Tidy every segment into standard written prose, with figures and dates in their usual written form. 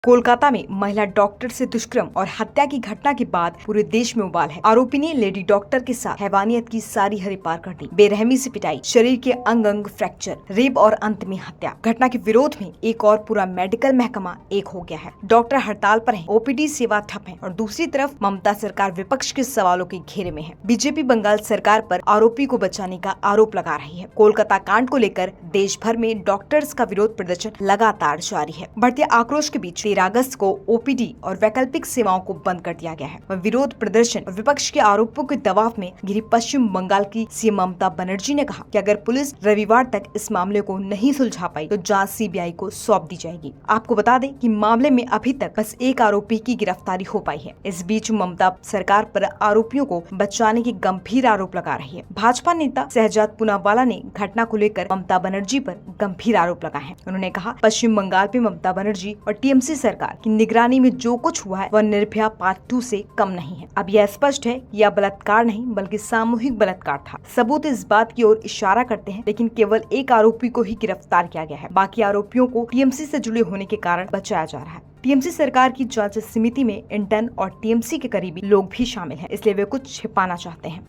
कोलकाता में महिला डॉक्टर से दुष्कर्म और हत्या की घटना के बाद पूरे देश में उबाल है। आरोपी ने लेडी डॉक्टर के साथ हैवानियत की सारी हद पार कर दी। बेरहमी से पिटाई, शरीर के अंग अंग फ्रैक्चर, रेप और अंत में हत्या। घटना के विरोध में एक और पूरा मेडिकल महकमा एक हो गया है। डॉक्टर हड़ताल पर हैं, ओपीडी सेवा ठप है और दूसरी तरफ ममता सरकार विपक्ष के सवालों के घेरे में है। बीजेपी बंगाल सरकार पर आरोपी को बचाने का आरोप लगा रही है। कोलकाता कांड को लेकर देश भर में डॉक्टर्स का विरोध प्रदर्शन लगातार जारी है। बढ़ते आक्रोश के बीच 13 अगस्त को ओपीडी और वैकल्पिक सेवाओं को बंद कर दिया गया है। विरोध प्रदर्शन और विपक्ष के आरोपों के दबाव में घिरी पश्चिम बंगाल की सीएम ममता बनर्जी ने कहा कि अगर पुलिस रविवार तक इस मामले को नहीं सुलझा पाई तो जांच सीबीआई को सौंप दी जाएगी। आपको बता दें कि मामले में अभी तक बस एक आरोपी की गिरफ्तारी हो पाई है। इस बीच ममता सरकार पर आरोपियों को बचाने के गंभीर आरोप लगा रही है। भाजपा नेता शहजाद पूनावाला ने घटना को लेकर ममता बनर्जी पर गंभीर आरोप लगाए हैं। उन्होंने कहा, पश्चिम बंगाल में ममता बनर्जी और टीएमसी सरकार की निगरानी में जो कुछ हुआ है वह निर्भया पार्ट 2 से कम नहीं है। अब यह स्पष्ट है कि यह बलात्कार नहीं बल्कि सामूहिक बलात्कार था। सबूत इस बात की ओर इशारा करते हैं, लेकिन केवल एक आरोपी को ही गिरफ्तार किया गया है। बाकी आरोपियों को टीएमसी से जुड़े होने के कारण बचाया जा रहा है। टीएमसी सरकार की जांच समिति में इंटर्न और टीएमसी के करीबी लोग भी शामिल हैं, इसलिए वे कुछ छिपाना चाहते हैं।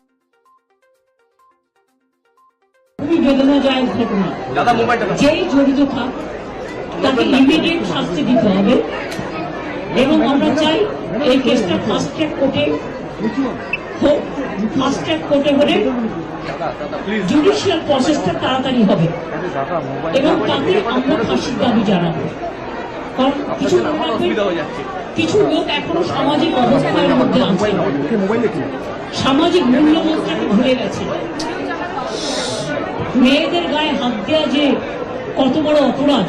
তাকে ইমিডিয়েট শাস্তি দিতে হবে এবং আমরা চাই এই কেসটা ফাস্ট ট্র্যাক কোর্টে হোক। ফাস্ট ট্র্যাক কোর্টে হলে জুডিশিয়াল প্রসেসটা তাড়াতাড়ি হবে এবং তাতে আমরা ফাঁসির দাবি জানাবো। কারণ কিছু লোক এখনো সামাজিক অবস্থার মধ্যে আছে, সামাজিক মূল্যবোধটাকে ভুলে গেছে। মেয়েদের গায়ে হাত দেওয়া যে কত বড় অপরাধ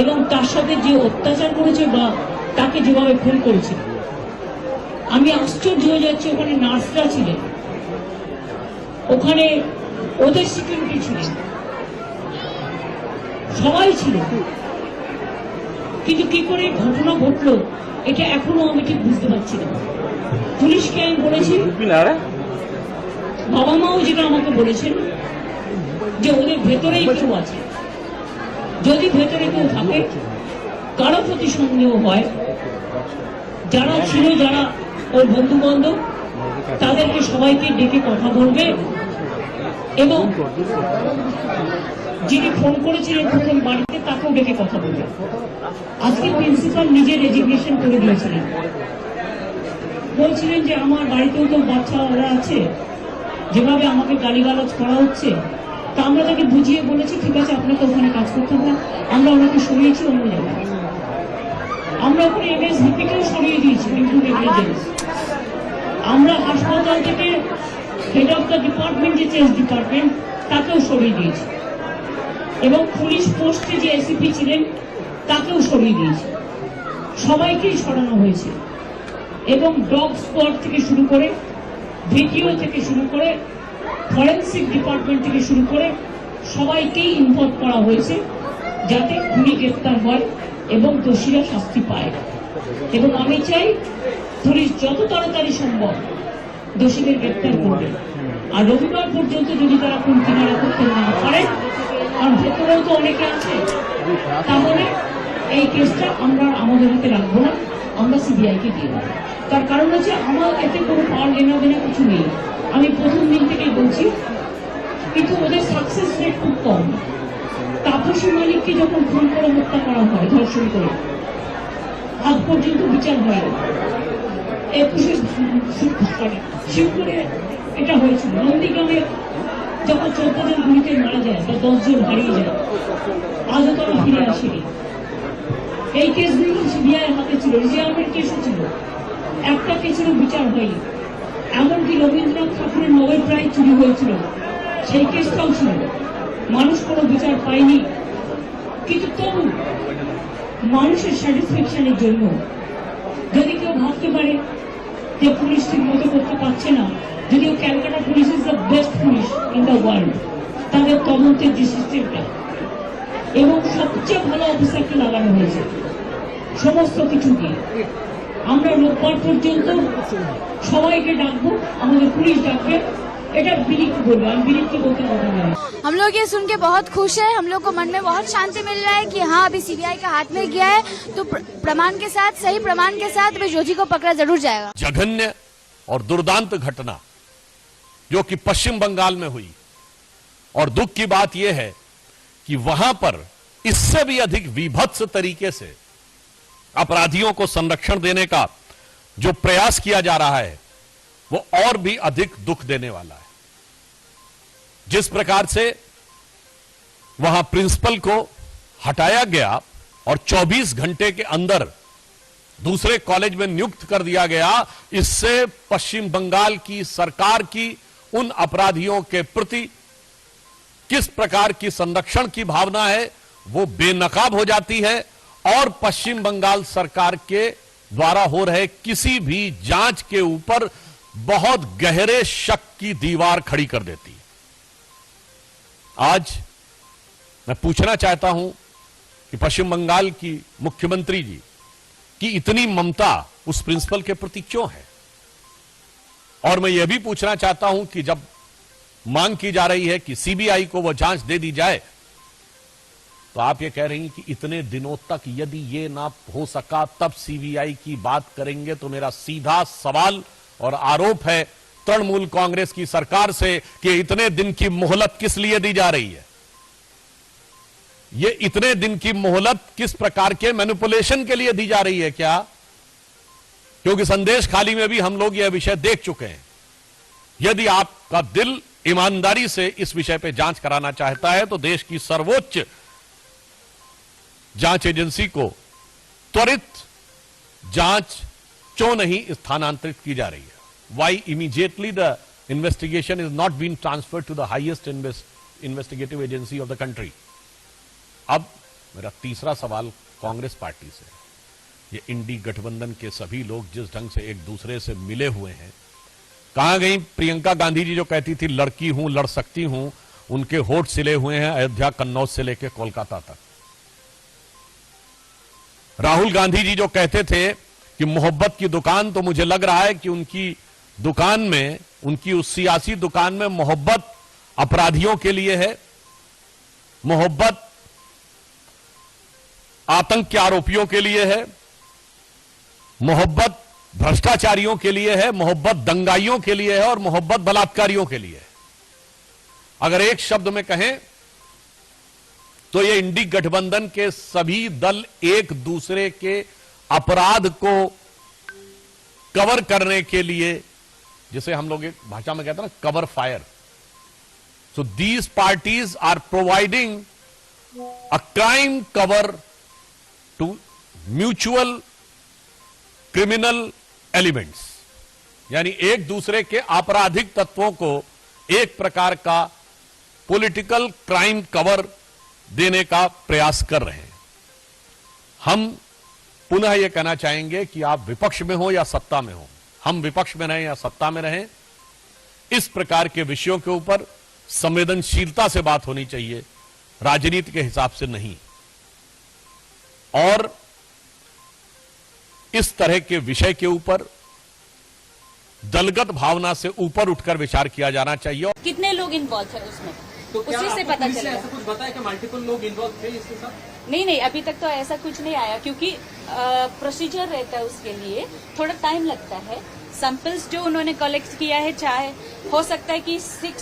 এবং তার সাথে যে অত্যাচার করেছে বা তাকে যেভাবে খুন করেছে, আমি আশ্চর্য হয়ে যাচ্ছি। ওখানে নার্সরা ছিলেন, ওখানে ওদের সিকিউরিটি ছিলেন, সবাই ছিল, কিন্তু কি করে ঘটনা ঘটলো এটা এখনো আমি ঠিক বুঝতে পারছি না। পুলিশকে আমি বলেছি, বাবা মাও যেটা আমাকে বলেছেন যে ওদের ভেতরেই কেউ আছে। যদি ভেতরে কেউ থাকে, কারো প্রতি সন্দেহ হয়, যারা ছিল, যারা ওর বন্ধু বান্ধব, তাদেরকে সবাইকে ডেকে কথা বলবে এবং যিনি ফোন করেছিলেন প্রথম বাড়িতে তাকেও ডেকে কথা বলবে। আজকে প্রিন্সিপাল নিজে রেজিগনেশন করে দিয়েছিলেন, বলছিলেন যে আমার বাড়িতেও তো বাচ্চারা আছে, যেভাবে আমাকে গালিগালাজ করা হচ্ছে, তা আমরা তাকে বুঝিয়ে বলেছি ঠিক আছে আপনাকে ওখানে কাজ করতে হবে। আমরা ওনাকে সরিয়েছি অন্য জায়গায়। আমরা ওখানে এমএসভিপিকেও সরিয়ে দিয়েছি, কিন্তু নেগলিজেন্স। আমরা হাসপাতাল থেকে হেড অফ দ্য ডিপার্টমেন্ট যে চেঞ্জ ডিপার্টমেন্ট তাকেও সরিয়ে দিয়েছি এবং পুলিশ পোস্টে যে এসিপি ছিলেন তাকেও সরিয়ে দিয়েছি। সবাইকেই সরানো হয়েছে এবং ডগ স্কোয়াড থেকে শুরু করে, ভিডিও থেকে শুরু করে, ফরেন্সিক ডিপার্টমেন্ট থেকে শুরু করে সবাইকেই ইনভলভ করা হয়েছে যাতে খুনি গ্রেপ্তার হয় এবং দোষীরা শাস্তি পায়। এবং আমি চাই পুলিশ যত তাড়াতাড়ি সম্ভব দোষীদের গ্রেপ্তার করবে। আর রবিবার পর্যন্ত যদি তারা কোন কিনারা করতে না পারে, কারণ ভেতরেও তো অনেকে আছে, তাহলে এই কেসটা আমরা আমাদের হাতে রাখবো না, আমরা সিবিআইকে দিয়ে দেবো। তার কারণ হচ্ছে আমার এতে কোনো পাওয়ার লেনা দেনা কিছু নেই, আমি প্রথম দিন থেকেই বলছি। কিন্তু ওদের সাকসেস রেট খুব কম। তাপসী মালিককে যখন খুন করে হত্যা করা হয়, ধর্ষণ করে, আজ পর্যন্ত বিচার হয়নি। 21 শিবপুরে এটা হয়েছিল। নন্দীগ্রামে যখন 14 জন গুলিতে মারা যায় বা 10 জন হারিয়ে যায়, আজও তারা ফিরে আসেনি। এই কেসগুলো সিবিআই হাতে ছিল, রিজার্ভের কেসও ছিল, একটা কেসেরও বিচার হয়নি। এমনকি রবীন্দ্রনাথ ঠাকুরের নোবেল প্রাইজ চুরি হয়েছিল, সেই কেসটাও ছিল, মানুষ কোনো বিচার পায়নি। কিন্তু তবু মানুষের স্যাটিসফ্যাকশনের জন্য যদি কেউ ভাবতে পারে যে পুলিশ ঠিক মতো করতে পারছে না, যদিও Calcutta police is the best police in the world, তাদের তদন্তের যে সিস্টেমটা এবং সবচেয়ে ভালো অফিসারকে লাগানো হয়েছে সমস্ত কিছু দিয়ে। আমরা রোববার পর্যন্ত সবাইকে ডাকবো, আমাদের পুলিশ ডাকবে এটা বিনীত বলবো, আমি বিনীতকে বলতে পারবো না। हम लोग ये सुन के बहुत खुश है। हम लोग को मन में बहुत शांति मिल रहा है कि हाँ अभी सीबीआई का हाथ में गया है तो प्रमाण के साथ, सही प्रमाण के साथ दोषी को पकड़ा जरूर जाएगा। जघन्य और दुर्दांत घटना जो कि पश्चिम बंगाल में हुई, और दुख की बात यह है कि वहां पर इससे भी अधिक विभत्स तरीके से अपराधियों को संरक्षण देने का जो प्रयास किया जा रहा है वो और भी अधिक दुख देने वाला है। जिस प्रकार से वहां प्रिंसिपल को हटाया गया और 24 घंटे के अंदर दूसरे कॉलेज में नियुक्त कर दिया गया, इससे पश्चिम बंगाल की सरकार की उन अपराधियों के प्रति किस प्रकार की संरक्षण की भावना है वो बेनकाब हो जाती है, और पश्चिम बंगाल सरकार के द्वारा हो रहे किसी भी जांच के ऊपर बहुत गहरे शक की दीवार खड़ी कर देती है। आज मैं पूछना चाहता हूं कि पश्चिम बंगाल की मुख्यमंत्री जी की इतनी ममता उस प्रिंसिपल के प्रति क्यों है, और मैं यह भी पूछना चाहता हूं कि जब मांग की जा रही है कि सीबीआई को वह जांच दे दी जाए, तो आप ये कह रही हैं कि इतने दिनों तक यदि ये ना हो सका तब सीबीआई की बात करेंगे। तो मेरा सीधा सवाल और आरोप है तृणमूल कांग्रेस की सरकार से कि इतने दिन की मोहलत किस लिए दी जा रही है, ये इतने दिन की मोहलत किस प्रकार के मैनिपुलेशन के लिए दी जा रही है क्या? क्योंकि संदेश खाली में भी हम लोग यह विषय देख चुके हैं। यदि आपका दिल ईमानदारी से इस विषय पर जांच कराना चाहता है तो देश की सर्वोच्च जांच एजेंसी को त्वरित जांच क्यों नहीं स्थानांतरित की जा रही है? Why immediately the investigation is not being transferred to the highest investigative agency of the country? अब मेरा तीसरा सवाल कांग्रेस पार्टी से, ये इंडी गठबंधन के सभी लोग जिस ढंग से एक दूसरे से मिले हुए हैं, कहां गई प्रियंका गांधी जी जो कहती थी लड़की हूं लड़ सकती हूं, उनके होठ सिले हुए हैं अयोध्या कन्नौज से लेकर कोलकाता तक। राहुल गांधी जी जो कहते थे कि मोहब्बत की दुकान, तो मुझे लग रहा है कि उनकी दुकान में, उनकी उस सियासी दुकान में मोहब्बत अपराधियों के लिए है, मोहब्बत आतंक के आरोपियों के लिए है, मोहब्बत भ्रष्टाचारियों के लिए है, मोहब्बत दंगाइयों के लिए है और मोहब्बत बलात्कारियों के लिए है। अगर एक शब्द में कहें तो ये इंडी गठबंधन के सभी दल एक दूसरे के अपराध को कवर करने के लिए, जिसे हम लोग एक भाषा में कहते हैं ना cover fire, so these parties are providing a crime cover to mutual criminal elements, यानी एक दूसरे के आपराधिक तत्वों को एक प्रकार का पॉलिटिकल क्राइम कवर देने का प्रयास कर रहे हैं। हम पुनः यह कहना चाहेंगे कि आप विपक्ष में हो या सत्ता में हो, हम विपक्ष में रहें या सत्ता में रहें, इस प्रकार के विषयों के ऊपर संवेदनशीलता से बात होनी चाहिए, राजनीति के हिसाब से नहीं। और इस तरह के विषय के ऊपर दलगत भावना से ऊपर उठकर विचार किया जाना चाहिए। कितने लोग इन्वॉल्व है उसमें, तो क्या उसी से आपको पता पुलिस ने चलेगा। ऐसा कुछ बताया कि मल्टीपल लोग इन्वॉल्व थे इसके साथ? नहीं, अभी तक तो ऐसा कुछ नहीं आया, क्योंकि प्रोसीजर रहता है उसके लिए थोड़ा टाइम लगता है। सैंपल्स जो उन्होंने कलेक्ट किया है, चाहे हो सकता है कि 6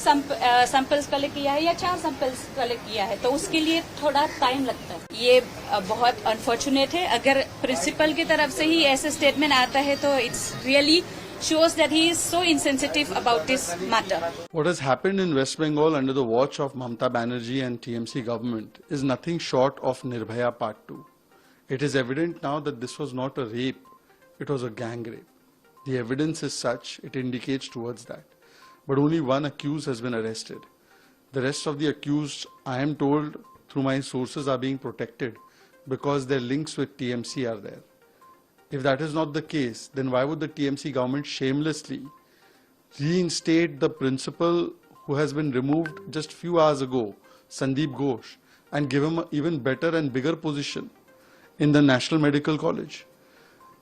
सैंपल्स कलेक्ट किया है या 4 सैंपल्स कलेक्ट किया है, तो उसके लिए थोड़ा टाइम लगता है। ये बहुत अनफॉर्चुनेट है। अगर प्रिंसिपल की तरफ से ही ऐसे स्टेटमेंट आता है तो it's really shows that he is so insensitive about this matter. What has happened in West Bengal under the watch of Mamata Banerjee and TMC government is nothing short of Nirbhaya Part 2. It is evident now that this was not a rape, it was a gang rape. The evidence is such, it indicates towards that. But only one accused has been arrested. The rest of the accused, I am told through my sources, are being protected because their links with TMC are there. If that is not the case, then why would the TMC government shamelessly reinstate the principal who has been removed just few hours ago, Sandeep Ghosh, and give him an even better and bigger position in the National Medical College?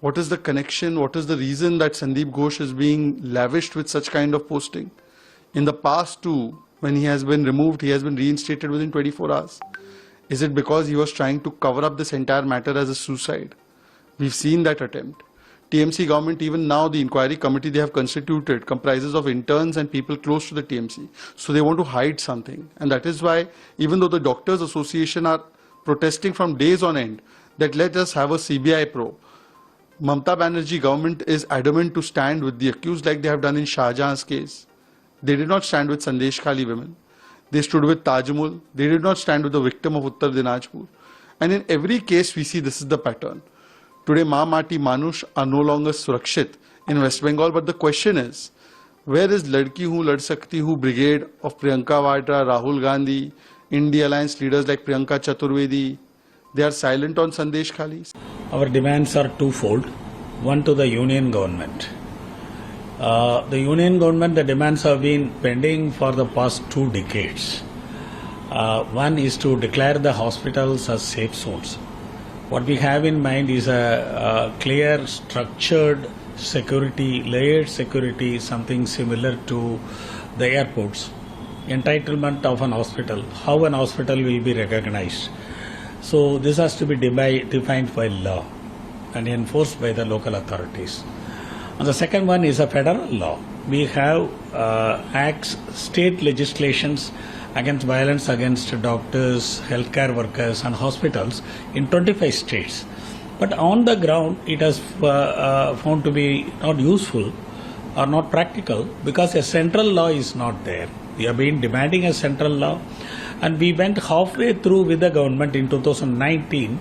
What is the connection? What is the reason that Sandeep Ghosh is being lavished with such kind of posting? In the past too, when he has been removed, he has been reinstated within 24 hours. Is it because he was trying to cover up this entire matter as a suicide? We've seen that attempt. TMC government, even now the inquiry committee they have constituted comprises of interns and people close to the TMC. So they want to hide something. And that is why, even though the Doctors Association are protesting from days on end, that let us have a CBI probe, Mamata Banerjee government is adamant to stand with the accused like they have done in Shah Jahan's case. They did not stand with Sandesh Khali women. They stood with Tajmul. They did not stand with the victim of Uttar Dinajpur. And in every case we see this is the pattern. Today Ma Mati Manush are no longer surakshit in West Bengal, but the question is, where is Ladki Hu Lad Sakti Hu brigade of Priyanka Vadra, Rahul Gandhi, India Alliance leaders like Priyanka Chaturvedi? They are silent on Sandesh Khali. Our demands are twofold. One to the union government. The union government, the demands have been pending for the past 2 decades. One is to declare the hospitals as safe zones. What we have in mind is a clear, structured security, layered security, something similar to the airports. Entitlement of an hospital, how an hospital will be recognized. So this has to be defined by law and enforced by the local authorities. And the second one is a federal law. We have acts, state legislations against violence against doctors, healthcare workers and hospitals in 25 states. But on the ground, it has found to be not useful or not practical because a central law is not there. We have been demanding a central law, and we went halfway through with the government in 2019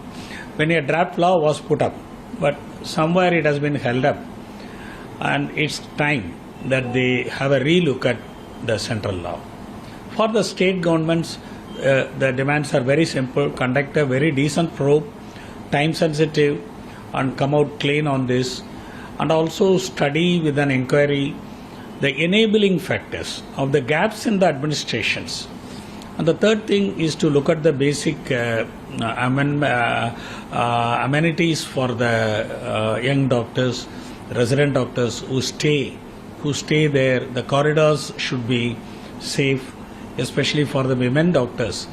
when a draft law was put up. But somewhere it has been held up. And it's time that they have a relook at the central law. For the state governments, the demands are very simple. Conduct a very decent probe, time sensitive, and come out clean on this. And also study with an inquiry the enabling factors of the gaps in the administrations. And the third thing is to look at the basic amenities for the young doctors, resident doctors who stay there. The corridors should be safe, especially for the women doctors.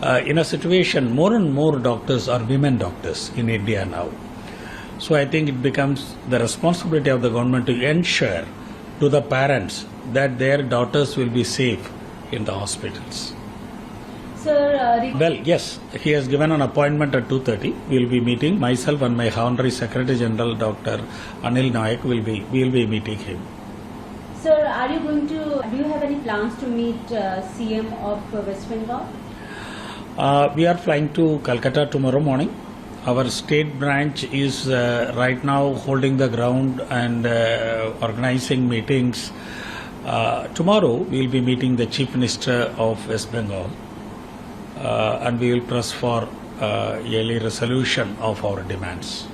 In a situation, more and more doctors are women doctors in India now. So I think it becomes the responsibility of the government to ensure to the parents that their daughters will be safe in the hospitals. Sir, Well, yes, he has given an appointment at 2:30. We will be meeting. Myself and my Honorary Secretary General, Dr. Anil Nayak, we will be meeting him. sir, do you have any plans to meet CM of West Bengal? We are flying to Calcutta tomorrow morning. Our state branch is right now holding the ground and organizing meetings. Tomorrow we will be meeting the Chief Minister of West Bengal and we will press for early resolution of our demands.